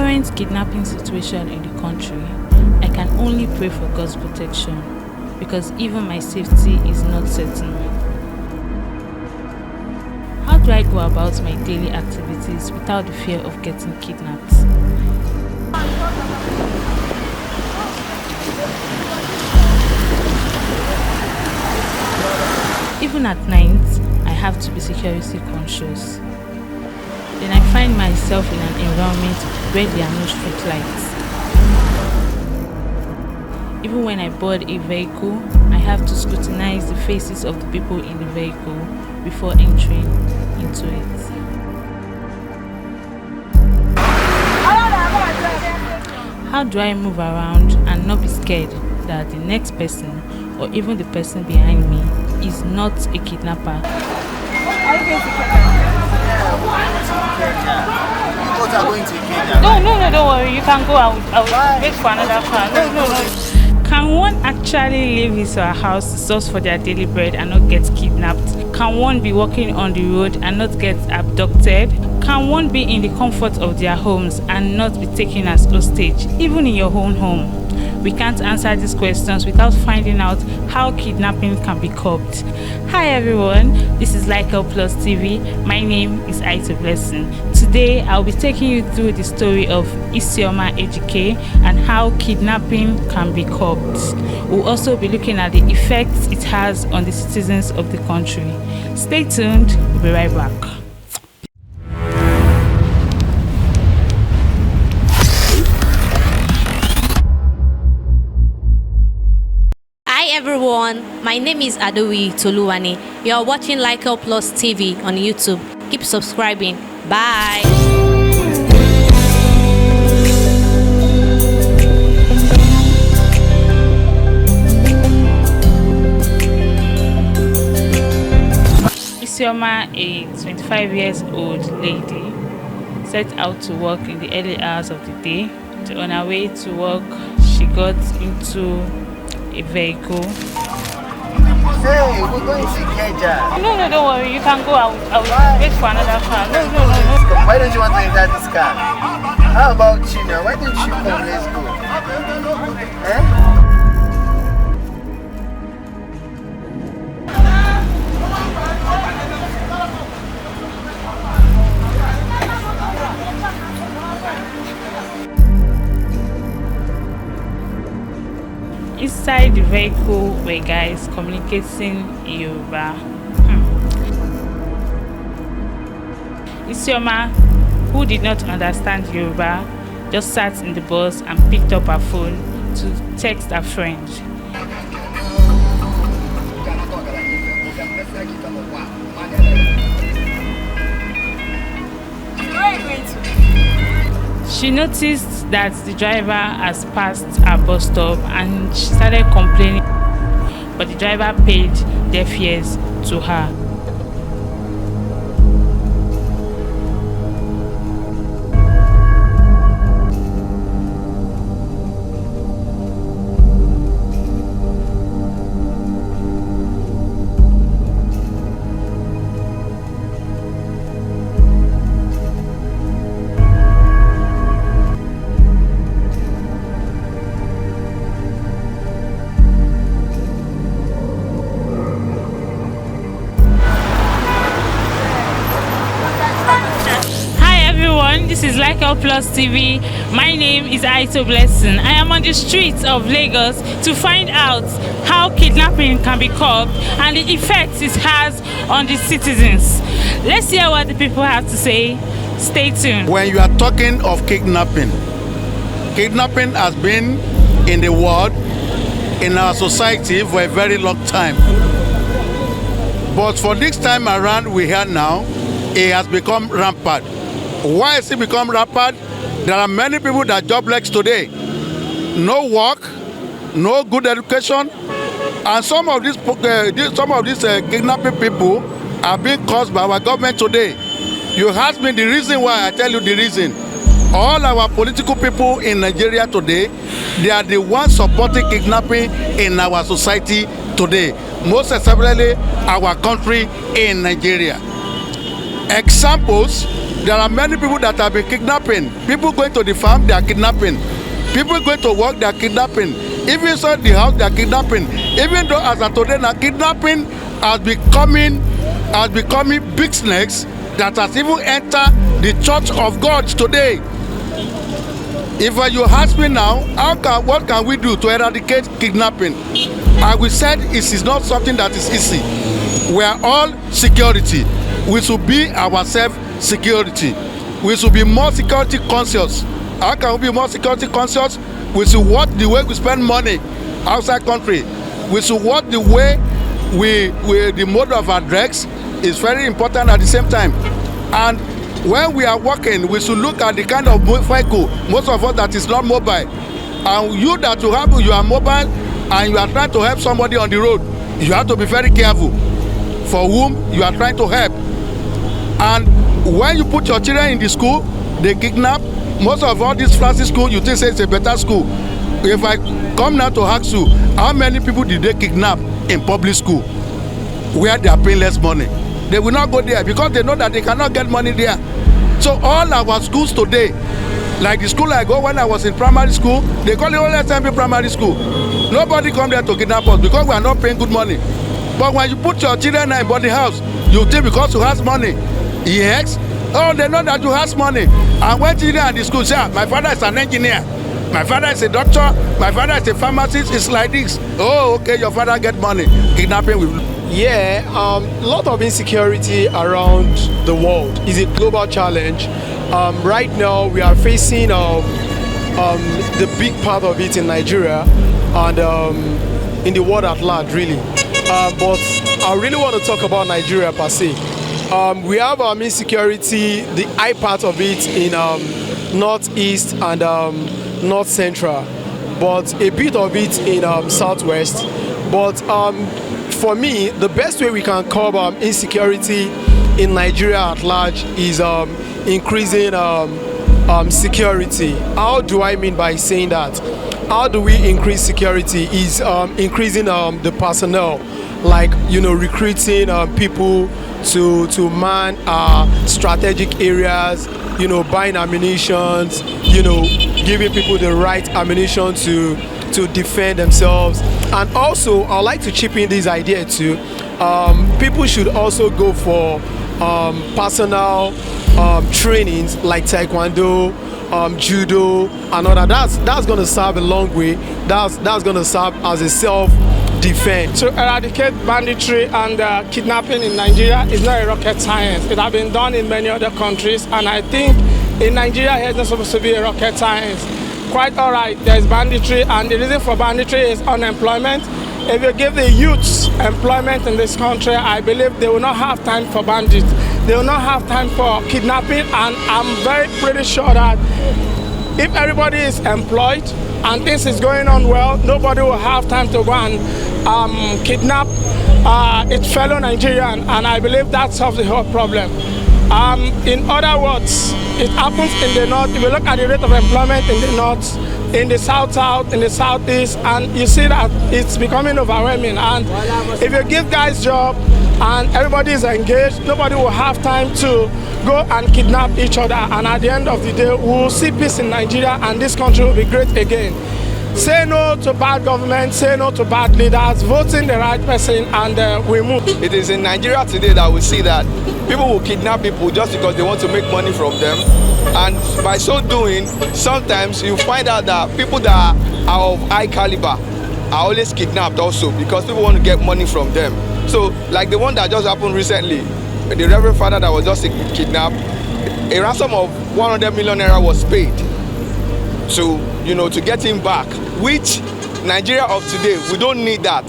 current kidnapping situation in the country, I can only pray for God's protection because even my safety is not certain. How do I go about my daily activities without the fear of getting kidnapped? Even at night, I have to be security conscious. Then I find myself in an environment where there are no street lights. Even when I board a vehicle, I have to scrutinize the faces of the people in the vehicle before entering into it. How do I move around and not be scared that the next person or even the person behind me is not a kidnapper? Are you going to Kenya? No, don't worry. You can go. I will wait for another car. No. Can one actually leave his or her house to source for their daily bread and not get kidnapped? Can one be walking on the road and not get abducted? Can one be in the comfort of their homes and not be taken as hostage, even in your own home? We can't answer these questions without finding out how kidnapping can be curbed. Hi everyone, this is Aito Plus TV. My name is Aito Blessing. Today I'll be taking you through the story of Isioma Ejike and how kidnapping can be curbed. We'll also be looking at the effects it has on the citizens of the country. Stay tuned, we'll be right back. Hi everyone, my name is Adowi Toluwane. You are watching Aito Plus TV on YouTube. Keep subscribing. Bye. Isioma, a 25 years old lady, set out to work in the early hours of the day. On her way to work, she got into a vehicle. Hey, we're going to Kenya. No, don't worry. You can go. I will wait for another car. No. Why don't you want to enter this car? How about you now? Why don't you come? Let's go. Inside the vehicle were guys communicating in Yoruba. Isioma, who did not understand Yoruba, just sat in the bus and picked up her phone to text her friend. Where are you going to? She noticed that the driver has passed her bus stop and she started complaining, but the driver paid deaf ears to her. This is Aito Plus TV. My name is Aito Blessing. I am on the streets of Lagos to find out how kidnapping can be curbed and the effects it has on the citizens. Let's hear what the people have to say. Stay tuned. When you are talking of kidnapping, kidnapping has been in the world, in our society for a very long time. But for this time around we hear now, it has become rampant. Why has it become rampant? There are many people that are jobless today. No work, no good education, and some of these kidnapping people are being caused by our government today. You ask me the reason why, I tell you the reason. All our political people in Nigeria today, they are the ones supporting kidnapping in our society today, most especially our country in Nigeria. Examples, There are many people that have been kidnapping. People going to the farm, they are kidnapping. People going to work, they are kidnapping. Even inside the house, they are kidnapping. Even though as of today, now kidnapping has becoming big snakes that has even entered the church of God today. If you ask me now, what can we do to eradicate kidnapping? I will say it is not something that is easy. We are all security. We should be ourselves security. We should be more security conscious. How can we be more security conscious? We should watch the way we spend money outside country. We should watch the way the mode of our drugs is very important at the same time. And when we are working, we should look at the kind of vehicle, most of us that is not mobile. And you that you are mobile and you are trying to help somebody on the road, you have to be very careful for whom you are trying to help. And when you put your children in the school, they kidnap. Most of all these fancy schools, you think say it's a better school. If I come now to ask you, how many people did they kidnap in public school where they are paying less money? They will not go there because they know that they cannot get money there. So all our schools today, like the school I go when I was in primary school, they call it only SMP primary school. Nobody come there to kidnap us because we are not paying good money. But when you put your children in boarding house, you think because you have money, yes, oh, they know that you have money. And when children at the school say, my father is an engineer, my father is a doctor, my father is a pharmacist, it's like this. Oh, okay, your father get money. Kidnapping will. Yeah, a lot of insecurity around the world is a global challenge. Right now, we are facing the big part of it in Nigeria and in the world at large, really. But I really want to talk about Nigeria per se. We have insecurity, the high part of it in northeast and north central, but a bit of it in southwest. But for me, the best way we can curb insecurity in Nigeria at large is increasing security. How do I mean by saying that? How do we increase security? Is increasing the personnel, like recruiting people to man strategic areas, buying ammunitions, giving people the right ammunition to defend themselves. And also, I'd like to chip in this idea too. People should also go for personal trainings like taekwondo, judo, and all that. That's going to serve a long way. That's going to serve as a self-defense. To eradicate banditry and kidnapping in Nigeria is not a rocket science. It has been done in many other countries, and I think in Nigeria it's not supposed to be a rocket science. Quite all right, there's banditry, and the reason for banditry is unemployment. If you give the youths employment in this country, I believe they will not have time for bandits. They will not have time for kidnapping, and I'm pretty sure that if everybody is employed and things is going on well, nobody will have time to go and kidnap its fellow Nigerian, and I believe that solves the whole problem. In other words, it happens in the north. If you look at the rate of employment in the north, in the south, in the southeast, and you see that it's becoming overwhelming. And if you give guys job and everybody is engaged, nobody will have time to go and kidnap each other. And at the end of the day, we will see peace in Nigeria, and this country will be great again. Say no to bad government, say no to bad leaders, voting the right person, and we move. It is in Nigeria today that we see that people will kidnap people just because they want to make money from them. And by so doing, sometimes you find out that people that are of high caliber are always kidnapped also because people want to get money from them. So, like the one that just happened recently, the Reverend Father that was just kidnapped, a ransom of 100 million naira was paid to get him back, which Nigeria of today, we don't need that.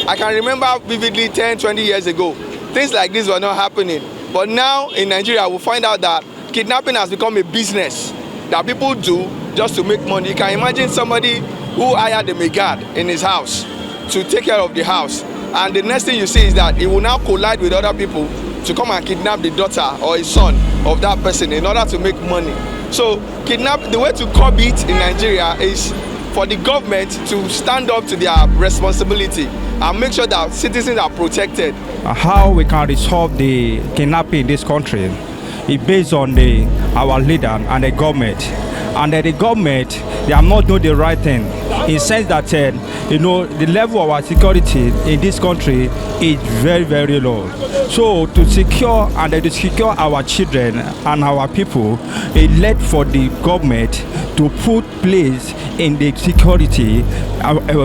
I can remember vividly 10, 20 years ago, things like this were not happening. But now in Nigeria, we find out that kidnapping has become a business that people do just to make money. You can imagine somebody who hired a megad in his house to take care of the house. And the next thing you see is that he will now collide with other people to come and kidnap the daughter or his son of that person in order to make money. So the way to curb it in Nigeria is for the government to stand up to their responsibility and make sure that citizens are protected. How we can resolve the kidnapping in this country is based on our leader and the government. And the government, they have not done the right thing, in the sense that the level of our security in this country is very, very low. So to secure our children and our people, it led for the government to put place in the security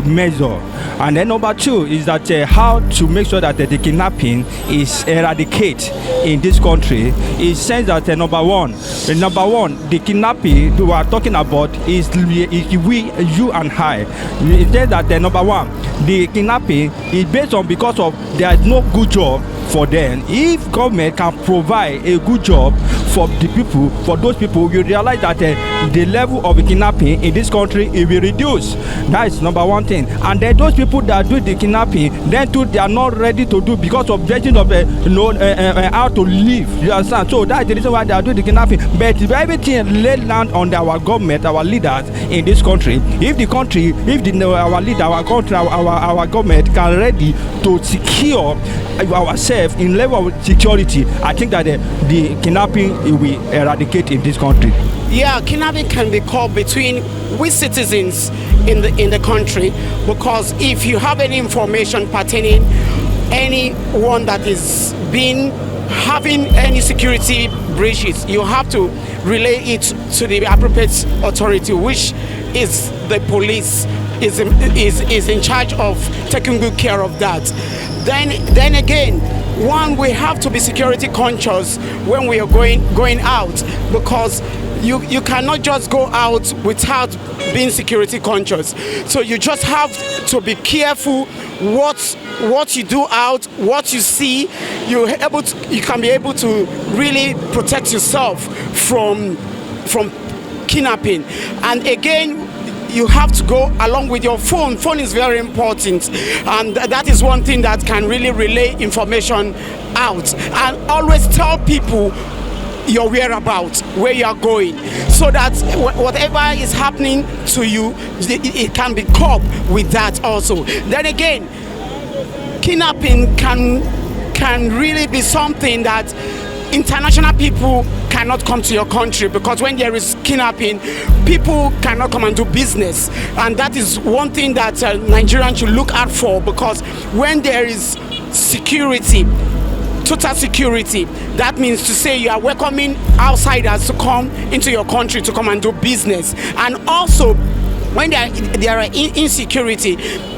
measure. And then number two is that how to make sure that the kidnapping is eradicated in this country. It says that number one, the kidnapping we are talking about is we, you and I. It says that number one, the kidnapping is based on because of there is no good job for them. If government can provide a good job for the people, for those people, you realize that the level of kidnapping in this country will be reduced. That is number one thing. And then those people that do the kidnapping, then too, they are not ready to do because of judging of how to live. You understand? So that is the reason why they are doing the kidnapping. But if everything laid down on our government, our leaders in this country, our leader, our country, our government can ready to secure ourselves in level of security, I think that the kidnapping will eradicate in this country. Yeah, kidnapping can be called between we citizens in the country, because if you have any information pertaining anyone that is having any security breaches, you have to relay it to the appropriate authority, which is the police, is in charge of taking good care of that. Then again, one, we have to be security conscious when we are going out, because you cannot just go out without being security conscious. So you just have to be careful what you do out, what you see. You can be able to really protect yourself from kidnapping. And again, you have to go along with your phone. Phone is very important, and that is one thing that can really relay information out. And always tell people your whereabouts, where you are going, so that whatever is happening to you, it can be coped with that also. Then again, kidnapping can really be something that international people cannot come to your country, because when there is kidnapping, people cannot come and do business. And that is one thing that Nigerians should look out for, because when there is security, total security, that means to say you are welcoming outsiders to come into your country to come and do business. And also, when there are insecurity,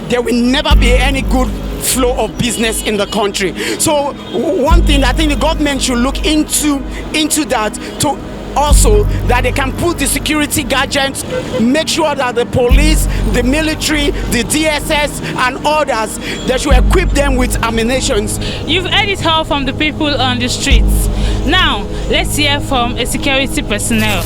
there will never be any good flow of business in the country. So one thing I think the government should look into that, to also that they can put the security gadgets, make sure that the police, the military, the DSS and others, they should equip them with ammunitions. You've heard it all from the people on the streets. Now let's hear from a security personnel.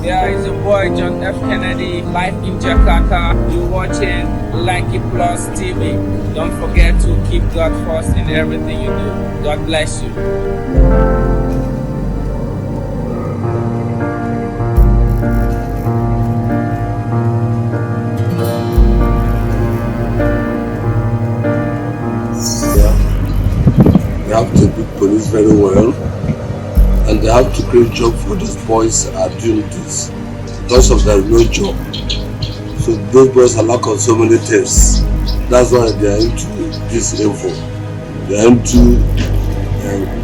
Yeah, it's your boy John F. Kennedy, live in Jakarta. You're watching Like It Plus TV. Don't forget to keep God first in everything you do. God bless you. Yeah, they have to be police very well. And they have to create job for these boys that are doing this, because of there is no job. So those boys are lack of so many things. That's why they are into this info. They are into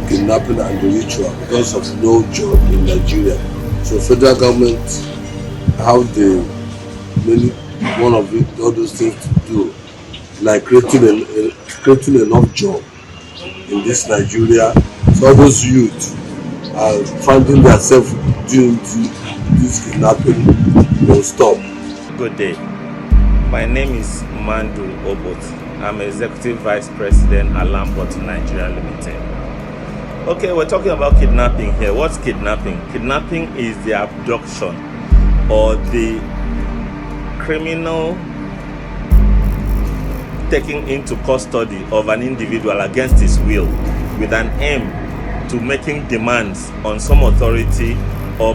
kidnapping and the ritual, because of no job in Nigeria. So federal government have one of it, all those things to do, like creating enough job in this Nigeria. So all those youth finding themselves doing this kidnapping will stop. Good day. My name is Mandu Obot. I'm Executive Vice President at Lamport Nigeria Limited. Okay, we're talking about kidnapping here. What's kidnapping? Kidnapping is the abduction or the criminal taking into custody of an individual against his will with an aim to making demands on some authority or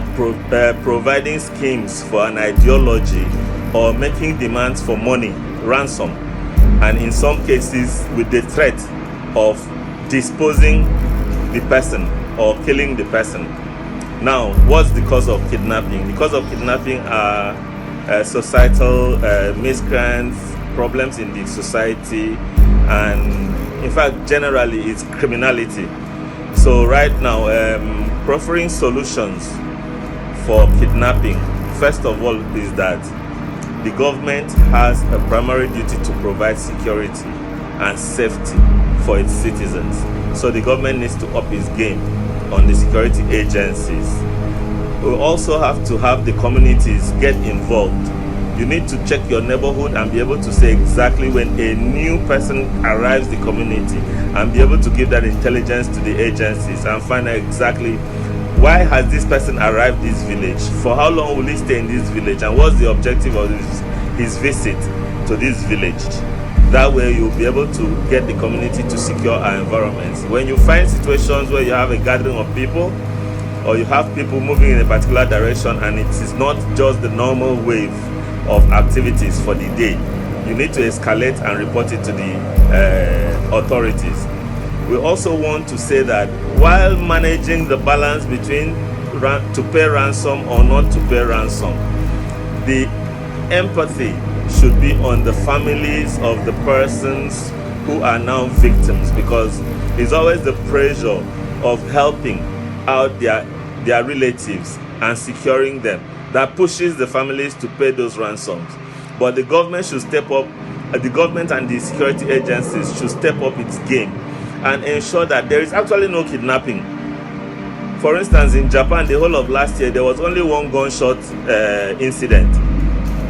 providing schemes for an ideology or making demands for money, ransom, and in some cases with the threat of disposing the person or killing the person. Now, what's the cause of kidnapping? The cause of kidnapping are societal miscreants, problems in the society, and in fact, generally, it's criminality. So right now, proffering solutions for kidnapping, first of all, is that the government has a primary duty to provide security and safety for its citizens. So the government needs to up its game on the security agencies. We also have to have the communities get involved. You need to check your neighborhood and be able to say exactly when a new person arrives the community and be able to give that intelligence to the agencies and find out exactly why has this person arrived this village, for how long will he stay in this village, and what's the objective of his visit to this village. That way you'll be able to get the community to secure our environments. When you find situations where you have a gathering of people or you have people moving in a particular direction and it is not just the normal wave of activities for the day, you need to escalate and report it to the authorities. We also want to say that while managing the balance between to pay ransom or not to pay ransom, the empathy should be on the families of the persons who are now victims, because it's always the pressure of helping out their relatives and securing them that pushes the families to pay those ransoms. But the government should step up, the government and the security agencies should step up its game and ensure that there is actually no kidnapping. For instance, in Japan, the whole of last year, there was only one gunshot incident,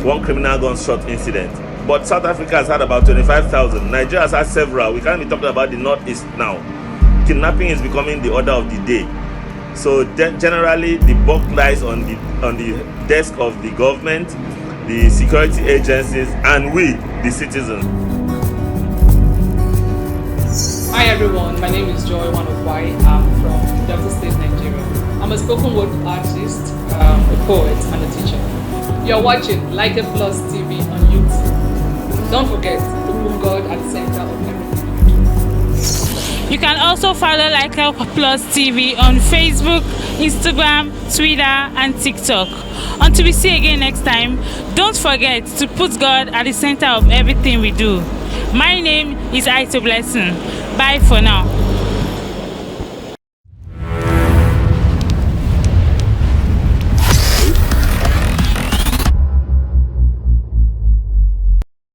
one criminal gunshot incident. But South Africa has had about 25,000. Nigeria has had several. We can't be talking about the Northeast now. Kidnapping is becoming the order of the day. So generally, the buck lies on the desk of the government, the security agencies, and we, the citizens. Hi everyone, my name is Joy Wanofwai. I'm from Delta State, Nigeria. I'm a spoken word artist, a poet, and a teacher. You're watching Like a Plus TV on YouTube. Don't forget to put God at the center of everything. You can also follow Like a Plus TV on Facebook, Instagram, Twitter, and TikTok. Until we see again next time, don't forget to put God at the center of everything we do. My name is Aito Blessing. Bye for now.